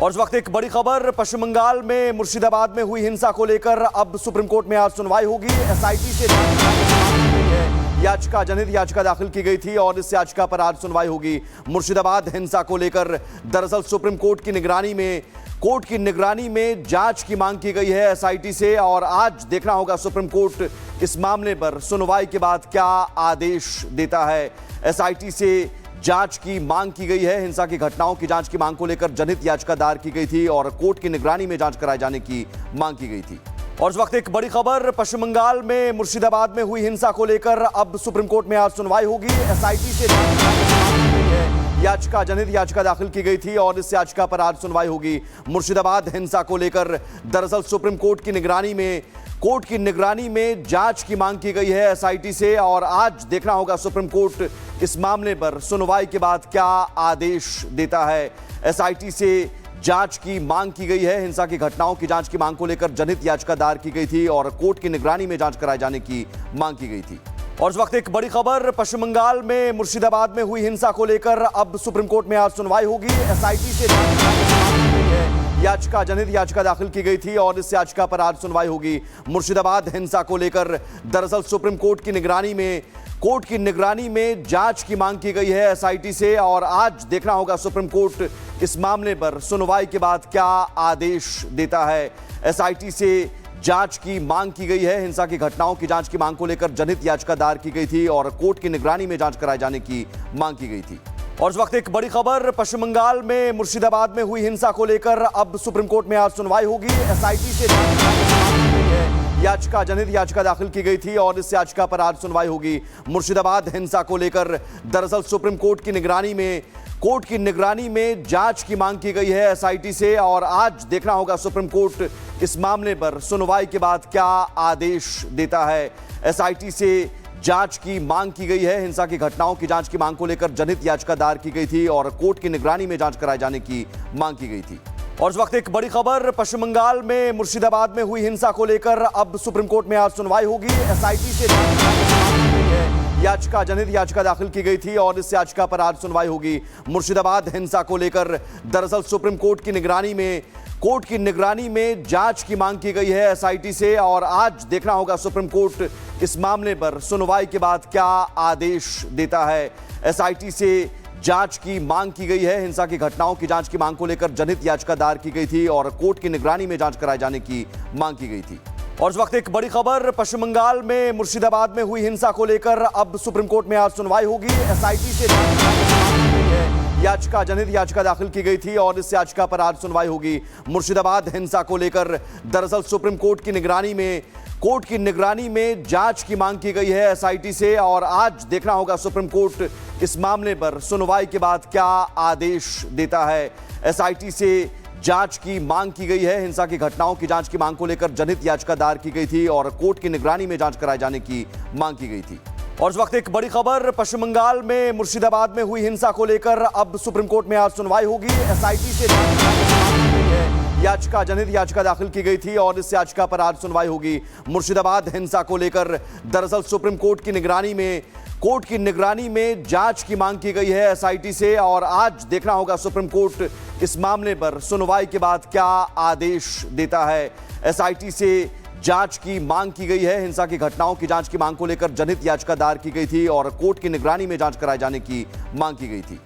और इस वक्त एक बड़ी खबर, पश्चिम बंगाल में मुर्शिदाबाद में हुई हिंसा को लेकर अब सुप्रीम कोर्ट में आज सुनवाई होगी। एसआईटी से याचिका, जनहित याचिका दाखिल की गई थी और इस याचिका पर आज सुनवाई होगी। मुर्शिदाबाद हिंसा को लेकर दरअसल सुप्रीम कोर्ट की निगरानी में जांच की मांग की गई है एसआईटी से, और आज देखना होगा सुप्रीम कोर्ट इस मामले पर सुनवाई के बाद क्या आदेश देता है। एसआईटी से जांच की मांग की गई है, हिंसा की घटनाओं की जांच की मांग को लेकर जनहित याचिका दायर की गई थी और कोर्ट की निगरानी में जांच कराए जाने की मांग की गई थी। और इस वक्त एक बड़ी खबर, पश्चिम बंगाल में मुर्शिदाबाद में हुई हिंसा को लेकर अब सुप्रीम कोर्ट में आज सुनवाई होगी। एसआईटी से याचिका, जनहित याचिका दाखिल की गई थी और इस याचिका पर आज सुनवाई होगी। मुर्शिदाबाद हिंसा को लेकर दरअसल सुप्रीम कोर्ट की निगरानी में जांच की मांग की गई है एसआईटी से, और आज देखना होगा सुप्रीम कोर्ट इस मामले पर सुनवाई के बाद क्या आदेश देता है। एसआईटी से जांच की मांग की गई है, हिंसा की घटनाओं की जांच की मांग को लेकर जनहित याचिका दायर की गई थी और कोर्ट की निगरानी में जांच कराए जाने की मांग की गई थी। और इस वक्त एक बड़ी खबर, पश्चिम बंगाल में मुर्शिदाबाद में हुई हिंसा को लेकर अब सुप्रीम कोर्ट में आज सुनवाई होगी। एसआईटी से याचिका, जनहित याचिका दाखिल की गई थी और इस याचिका पर आज सुनवाई होगी। मुर्शिदाबाद हिंसा को लेकर दरअसल सुप्रीम कोर्ट की निगरानी में जांच की मांग की गई है एसआईटी से, और आज देखना होगा सुप्रीम कोर्ट इस मामले पर सुनवाई के बाद क्या आदेश देता है। एसआईटी से जांच की मांग की गई है, हिंसा की घटनाओं की जांच की मांग को लेकर जनहित याचिका दायर की गई थी और कोर्ट की निगरानी में जांच कराए जाने की मांग की गई थी। और इस वक्त एक बड़ी खबर, पश्चिम बंगाल में मुर्शिदाबाद में हुई हिंसा को लेकर अब सुप्रीम कोर्ट में आज सुनवाई होगी। एसआईटी से याचिका, जनहित याचिका दाखिल की गई थी और इस याचिका पर आज सुनवाई होगी। मुर्शिदाबाद हिंसा को लेकर दरअसल सुप्रीम कोर्ट की निगरानी में जांच की मांग की गई है एसआईटी से, और आज देखना होगा सुप्रीम कोर्ट इस मामले पर सुनवाई के बाद क्या आदेश देता है। एसआईटी से जांच की मांग की गई है, हिंसा की घटनाओं की जांच की मांग को लेकर जनहित याचिका दायर की गई थी और कोर्ट की निगरानी में जांच कराए जाने की मांग की गई थी। और इस वक्त एक बड़ी खबर, पश्चिम बंगाल में मुर्शिदाबाद में हुई हिंसा को लेकर अब सुप्रीम कोर्ट में आज सुनवाई होगी। एसआईटी से याचिका, जनहित याचिका दाखिल की गई थी और इस याचिका पर आज सुनवाई होगी। मुर्शिदाबाद हिंसा को लेकर दरअसल सुप्रीम कोर्ट की निगरानी में जांच की मांग की गई है एसआईटी से, और आज देखना होगा सुप्रीम कोर्ट इस मामले पर सुनवाई के बाद क्या आदेश देता है। एसआईटी से जांच की मांग की गई है, हिंसा की घटनाओं की जांच की मांग को लेकर जनहित याचिका दायर की गई थी और कोर्ट की निगरानी में जांच कराए जाने की मांग की गई थी। और इस वक्त एक बड़ी खबर, पश्चिम बंगाल में मुर्शिदाबाद में हुई हिंसा को लेकर अब सुप्रीम कोर्ट में आज सुनवाई होगी। एसआईटी से याचिका, जनहित याचिका दाखिल की गई थी और इस याचिका पर आज सुनवाई होगी। मुर्शिदाबाद हिंसा को लेकर दरअसल सुप्रीम कोर्ट की निगरानी में जांच की मांग की गई है एसआईटी से, और आज देखना होगा सुप्रीम कोर्ट इस मामले पर सुनवाई के बाद क्या आदेश देता है। एसआईटी से जांच की मांग की गई है, हिंसा की घटनाओं की जांच की मांग को लेकर जनहित याचिका दायर की गई थी और कोर्ट की निगरानी में जांच कराए जाने की मांग की गई थी। और इस वक्त एक बड़ी खबर, पश्चिम बंगाल में मुर्शिदाबाद में हुई हिंसा को लेकर अब सुप्रीम कोर्ट में आज सुनवाई होगी। एसआईटी से याचिका, जनहित याचिका दाखिल की गई थी और इस याचिका पर आज सुनवाई होगी। मुर्शिदाबाद हिंसा को लेकर दरअसल सुप्रीम कोर्ट की निगरानी में जांच की मांग की गई है एसआईटी से, और आज देखना होगा सुप्रीम कोर्ट इस मामले पर सुनवाई के बाद क्या आदेश देता है। एसआईटी से जांच की मांग की गई है, हिंसा की घटनाओं की जांच की मांग को लेकर जनहित याचिका दायर की गई थी और कोर्ट की निगरानी में जांच कराए जाने की मांग की गई थी।